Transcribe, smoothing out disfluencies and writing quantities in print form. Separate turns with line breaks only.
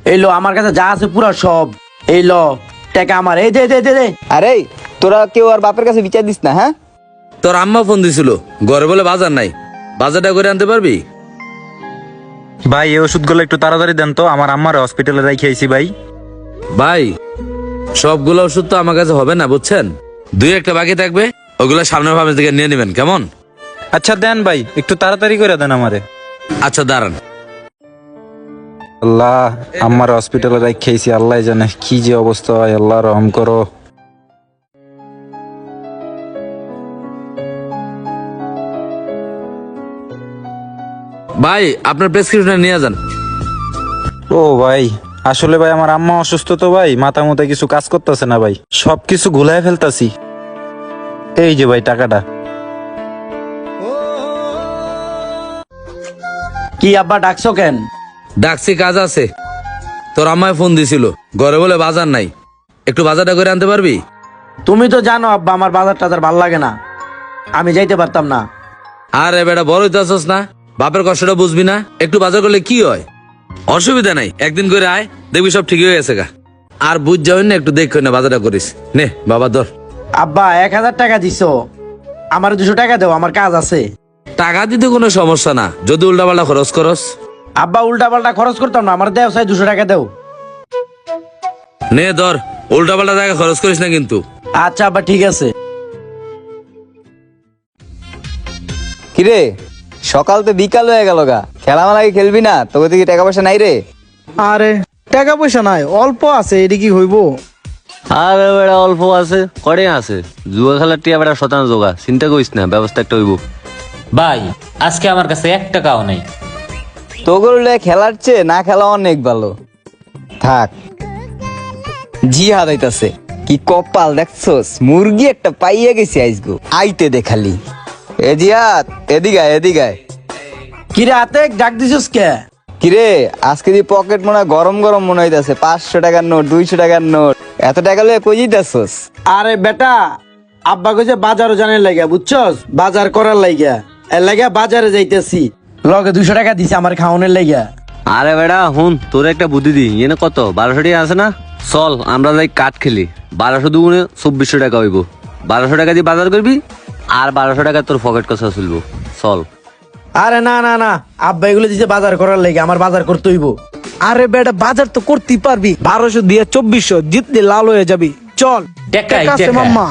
এই লো আমার কাছে যা আছে পুরো সব। এই লো টাকা আমার, এই দে দে দে দে।
আরে তোরা কেউ আর বাপের কাছে বিচার দিস না, হ্যাঁ?
তোর আম্মা ফোন দিছিল, ঘরে বলে বাজার নাই, বাজারটা করে আনতে পারবি?
ভাই এই ওষুধগুলো একটু তাড়াতাড়ি দেন তো, আমার আম্মার হসপিটালে রেখে আইছি ভাই।
ভাই সবগুলো ওষুধ তো আমার কাছে হবে না বুঝছেন, দুই একটা বাকি থাকবে, ওগুলো সামনের ফার্মেসি থেকে নিয়ে নেবেন কেমন?
আচ্ছা দেন ভাই, একটু তাড়াতাড়ি করে দেন আমারে।
আচ্ছা দাঁড়ান।
আল্লাহ, আম্মার হসপিটালে রেখে আইছি, আল্লাহ জানে কি যে অবস্থা হয়, আল্লাহ রহম করো।
ভাই আপনার প্রেসক্রিপশন নিয়ে যান।
ও ভাই, আসলে ভাই আমার আম্মা অসুস্থ তো ভাই, মাথা মতো কিছু কাজ করতেছে না ভাই, সবকিছু গুলায় ফেলতাছি। এই যে ভাই টাকাটা।
কি আব্বা ডাকছো কেন?
ডাকছি কাজ আছে। তোর আম্মায় ফোন দিছিল, ঘরে বলে বাজার নাই, একটু বাজারটা করে আনতে পারবি?
তুমি তো জানো আব্বা আমার বাজার টাজার ভাল লাগে না, আমি যাইতে পারতাম না।
আরে বেটা বড় হইতেছস না, বাপের কষ্টটা বুঝবি না? একটু বাজার করলে কি হয়, অসুবিধা নাই, একদিন করে আয়, দেখবি সব ঠিক হয়ে গেছে গা। আর বুঝ যাবেন না, একটু দেখো না বাজারটা করিস। নে বাবা ধর।
আব্বা 1000 টাকা দিছো, আমার 200 টাকা দাও, আমার কাজ আছে।
টাকা দিতে কোনো সমস্যা না, যদি উল্টাপাল্টা খরচ করস।
আব্বা উল্টা পাল্টা খরচ করতাম না, আমার দেও চাই 200 টাকা দাও।
নে ধর, উল্টাপাল্টা টাকা খরচ করিস না কিন্তু।
আচ্ছা আব্বা ঠিক আছে।
কিরে সকাল তো বিকাল হয়ে গেল গা, খেলামেলা কি খেলবি না? তোকে দিকে টাকা পয়সা নাই রে?
আরে টাকা পয়সা নাই, অল্প আছে, এটি কি হইব?
আরে বেড়া অল্প আছে, কড়ে আছে, জুয়া খেলার টিয়া বেড়া শতাংশ জোগা, চিন্তা করিস না, ব্যবস্থা একটা হইব।
ভাই আজকে আমার কাছে 1 টাকাও নেই।
তোগুলো খেলার চেয়ে না খেলা অনেক ভালো। থাক, জি হাদাইতাছে কি কপাল দেখছস, মুরগি একটা পাইয়া গেছি আইসগো, আইতে দেখালি। এ জিয়াত এদিকে আয়, এদিকে আয়।
কিরে হাতে ডাক দিছিস কে?
কিরে আজকে দি পকেট মনে গরম গরম মনে হইতাছে, 500 টাকার নোট, 200 টাকার নোট, এত টাকা লয়ে কই যাইতাছস?
আরে বেটা, আব্বা কইছে বাজারও জানের লাগিয়া, বুঝছস, বাজার করার লাগিয়া, এর লাগিয়া বাজারে যাইতেছি। লগে 200 টাকা দিছে আমার খাওয়ানোর লাগিয়া।
আরে বেড়া হুন, তোর একটা বুদ্ধি দি, এনে কত 1200 টাকা আছে না, চল আমরা যাই কাঠ খেলি, 1200 দুগুণে 2400 টাকা হইব, 1200 টাকা দিয়ে বাজার করবি, আর 1200 টাকা তোর পকেট কথা চলবো, চল।
আরে না না না, আব্বা এগুলো দিছে বাজার করার লাগিয়া, আমার বাজার করতে হইব।
আরে বেটা বাজার তো করতেই পারবি, 1200 দিয়ে 2400 জিতলে লাল হয়ে যাবি। চল
টাকা,
টাকা আছে
টাকা।
মাম্মা।